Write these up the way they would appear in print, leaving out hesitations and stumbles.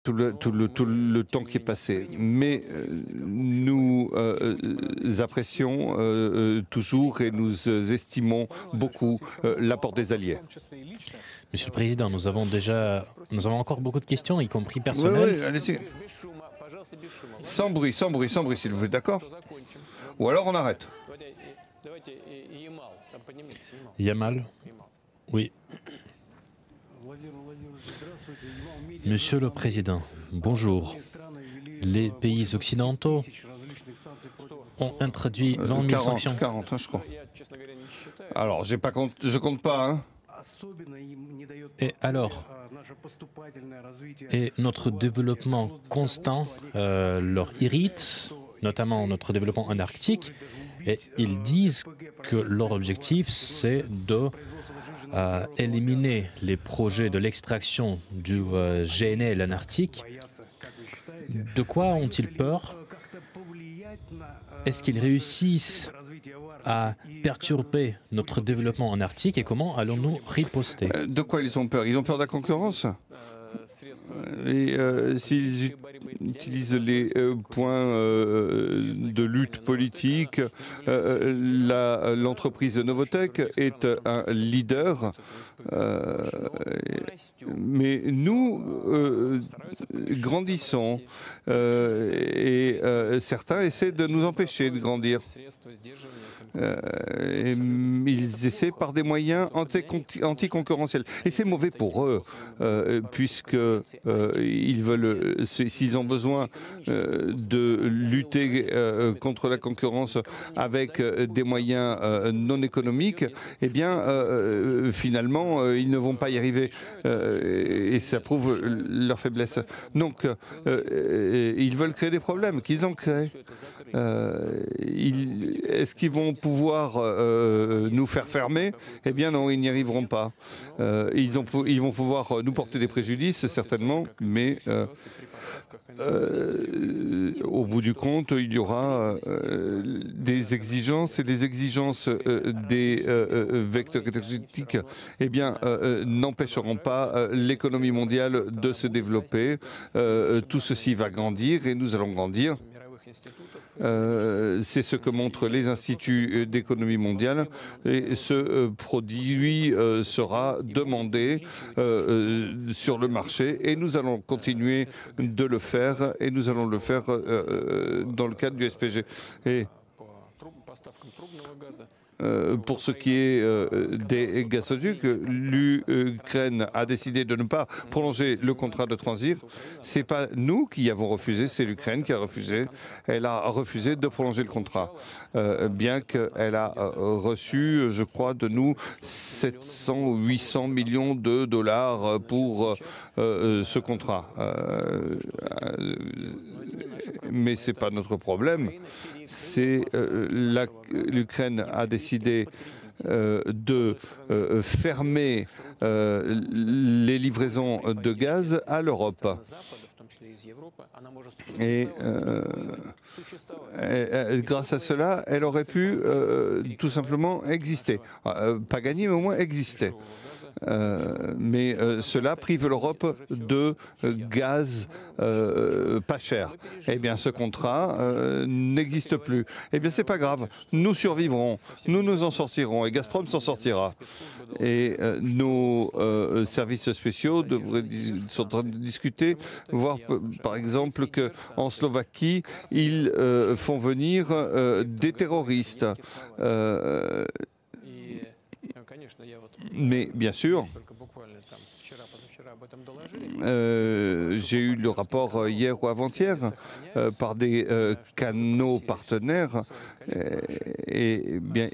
tout le temps qui est passé. Mais nous apprécions toujours et nous estimons beaucoup l'apport des alliés. Monsieur le Président, nous avons encore beaucoup de questions, y compris Oui, personnelles. oui, allez-y. Sans bruit, s'il vous plaît, d'accord? Ou alors on arrête. Yamal? Oui. Monsieur le Président, bonjour. Les pays occidentaux ont introduit 20 000 sanctions. 40, hein, je crois. Alors, je compte pas, hein. Et alors, notre développement constant leur irrite, notamment notre développement en Arctique, et ils disent que leur objectif, c'est de éliminer les projets de l'extraction du GNL en Arctique. De quoi ont-ils peur? Est-ce qu'ils réussissent à perturber notre développement en Arctique et comment allons-nous riposter? De quoi ils ont peur? Ils ont peur de la concurrence? Et s'ils utilisent les points de lutte politique, l'entreprise Novotech est un leader, mais nous grandissons et certains essaient de nous empêcher de grandir. Et ils essaient par des moyens anticoncurrentiels. Et c'est mauvais pour eux, puisque ils veulent, s'ils ont besoin de lutter contre la concurrence avec des moyens non économiques, eh bien, finalement, ils ne vont pas y arriver. Et ça prouve leur faiblesse. Donc, ils veulent créer des problèmes qu'ils ont créés. Est-ce qu'ils vont pouvoir nous faire fermer? Eh bien non, ils n'y arriveront pas. Ils vont pouvoir nous porter des préjudices, certainement, mais au bout du compte, il y aura des exigences, et les exigences des vecteurs énergétiques eh bien, n'empêcheront pas l'économie mondiale de se développer. Tout ceci va grandir et nous allons grandir. C'est ce que montrent les instituts d'économie mondiale et ce produit sera demandé sur le marché et nous allons continuer de le faire et nous allons le faire dans le cadre du SPG. Et pour ce qui est des gazoducs, l'Ukraine a décidé de ne pas prolonger le contrat de transit. C'est pas nous qui avons refusé, c'est l'Ukraine qui a refusé. Elle a refusé de prolonger le contrat, bien qu'elle a reçu, je crois, de nous 700 ou 800 millions de dollars pour ce contrat. Mais c'est pas notre problème. C'est l'Ukraine a décidé de fermer les livraisons de gaz à l'Europe. Et grâce à cela, elle aurait pu tout simplement exister. Pas gagner, mais au moins exister. Mais cela prive l'Europe de gaz pas cher. Eh bien, ce contrat n'existe plus. Eh bien, c'est pas grave. Nous survivrons. Nous nous en sortirons. Et Gazprom s'en sortira. Et nos services spéciaux sont en train de discuter, voir par exemple qu'en Slovaquie, ils font venir des terroristes. Mais bien sûr, j'ai eu le rapport hier ou avant-hier par des canaux partenaires et bien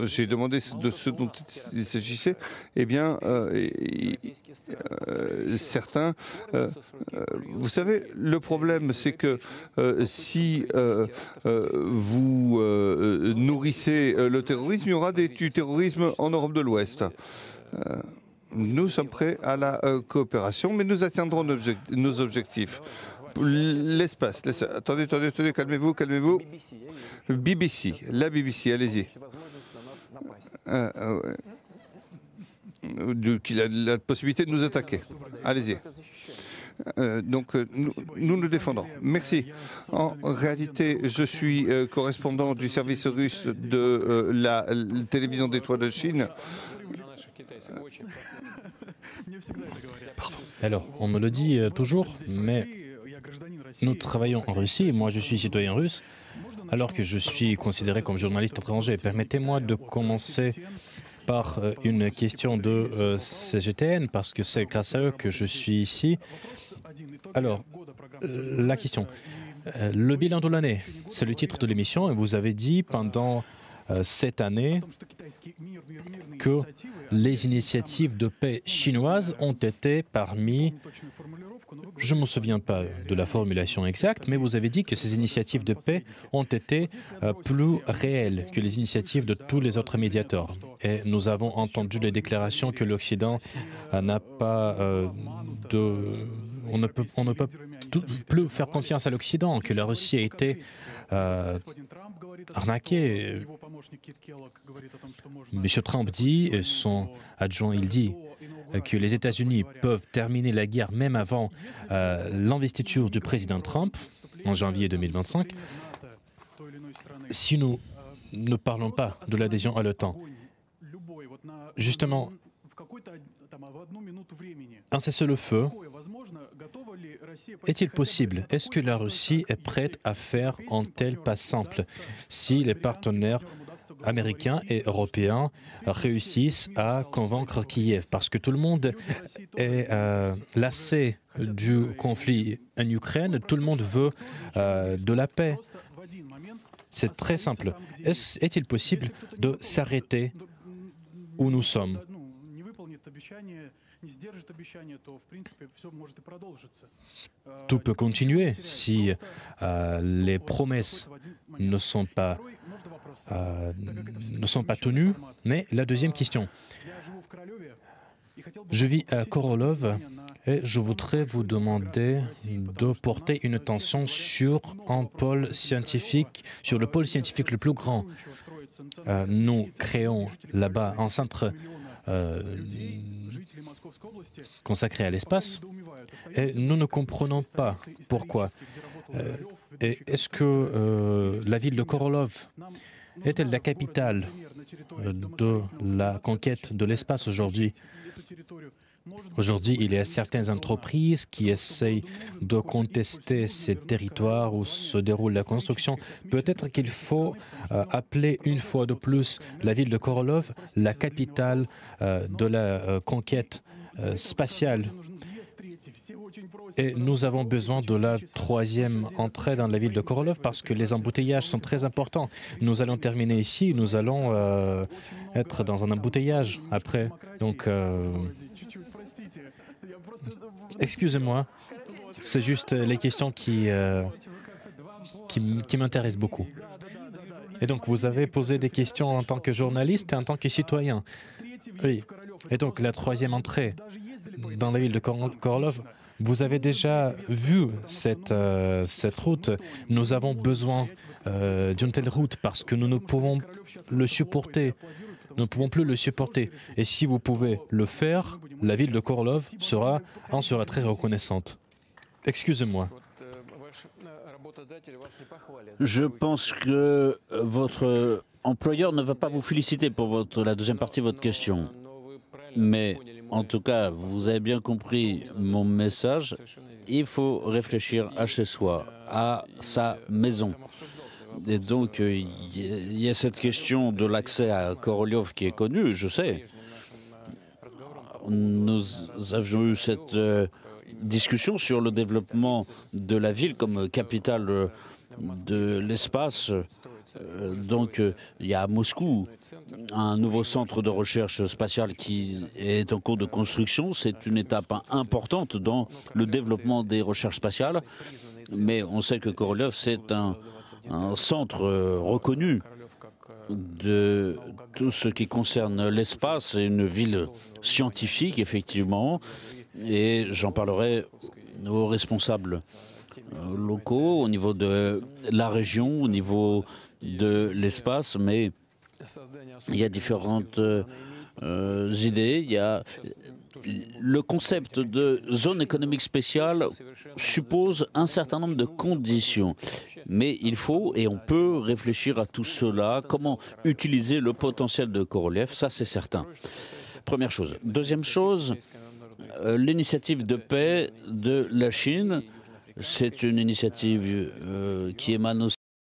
j'ai demandé de ce dont il s'agissait. Eh bien, certains, vous savez, le problème, c'est que si vous nourrissez le terrorisme, il y aura du terrorisme en Europe de l'Ouest. Nous sommes prêts à la coopération, mais nous atteindrons nos objectifs. L'espace, attendez, calmez-vous. BBC, la BBC, allez-y. qu'il a la possibilité de nous attaquer. Allez-y. Donc, nous nous défendons. Merci. En réalité, je suis correspondant du service russe de la télévision des Toits de Chine. Alors, on me le dit toujours, mais nous travaillons en Russie, moi je suis citoyen russe, alors que je suis considéré comme journaliste étranger. Permettez-moi de commencer par une question de CGTN, parce que c'est grâce à eux que je suis ici. Alors, la question. Le bilan de l'année, c'est le titre de l'émission, et vous avez dit pendant cette année que les initiatives de paix chinoises ont été parmi, je ne me souviens pas de la formulation exacte, mais vous avez dit que ces initiatives de paix ont été plus réelles que les initiatives de tous les autres médiateurs. Et nous avons entendu les déclarations que l'Occident n'a pas on ne peut plus faire confiance à l'Occident, que la Russie a été arnaquée. M. Trump dit, et son adjoint, il dit que les États-Unis peuvent terminer la guerre même avant l'investiture du président Trump en janvier 2025. Si nous ne parlons pas de l'adhésion à l'OTAN, justement, un cessez-le-feu est-il possible? Est-ce que la Russie est prête à faire un tel pas simple si les partenaires américains et européens réussissent à convaincre Kiev? Parce que tout le monde est lassé du conflit en Ukraine, tout le monde veut de la paix. C'est très simple. Est-il possible de s'arrêter où nous sommes? Tout peut continuer si les promesses ne sont pas tenues. Mais la deuxième question. Je vis à Korolov et je voudrais vous demander de porter une attention sur un pôle scientifique, sur le pôle scientifique le plus grand. Nous créons là-bas un centre consacré à l'espace et nous ne comprenons pas pourquoi. Et est-ce que la ville de Korolov est-elle la capitale de la conquête de l'espace aujourd'hui? Aujourd'hui, il y a certaines entreprises qui essayent de contester ces territoires où se déroule la construction. Peut-être qu'il faut appeler une fois de plus la ville de Korolov la capitale de la conquête spatiale. Et nous avons besoin de la troisième entrée dans la ville de Korolov parce que les embouteillages sont très importants. Nous allons terminer ici, nous allons être dans un embouteillage après. Donc, excusez-moi, c'est juste les questions qui m'intéressent beaucoup. Et donc, vous avez posé des questions en tant que journaliste et en tant que citoyen. Oui. Et donc, la troisième entrée dans la ville de Korolov, vous avez déjà vu cette route. Nous avons besoin d'une telle route parce que nous ne pouvons le supporter. Nous ne pouvons plus le supporter. Et si vous pouvez le faire, la ville de Korolov en sera très reconnaissante. Excusez-moi. Je pense que votre employeur ne va pas vous féliciter pour la deuxième partie de votre question. Mais en tout cas, vous avez bien compris mon message. Il faut réfléchir à chez soi, à sa maison. Et donc, il y a cette question de l'accès à Koroliov qui est connue, je sais. Nous avions eu cette discussion sur le développement de la ville comme capitale de l'espace. Donc, il y a à Moscou un nouveau centre de recherche spatiale qui est en cours de construction. C'est une étape importante dans le développement des recherches spatiales. Mais on sait que Korolev, c'est un centre reconnu de tout ce qui concerne l'espace. C'est une ville scientifique, effectivement. Et j'en parlerai aux responsables locaux, au niveau de la région, au niveau de l'espace, mais il y a différentes idées. Il y a le concept de zone économique spéciale suppose un certain nombre de conditions. Mais il faut et on peut réfléchir à tout cela, comment utiliser le potentiel de Korolev, ça c'est certain. Première chose. Deuxième chose, l'initiative de paix de la Chine, c'est une initiative qui émane aussi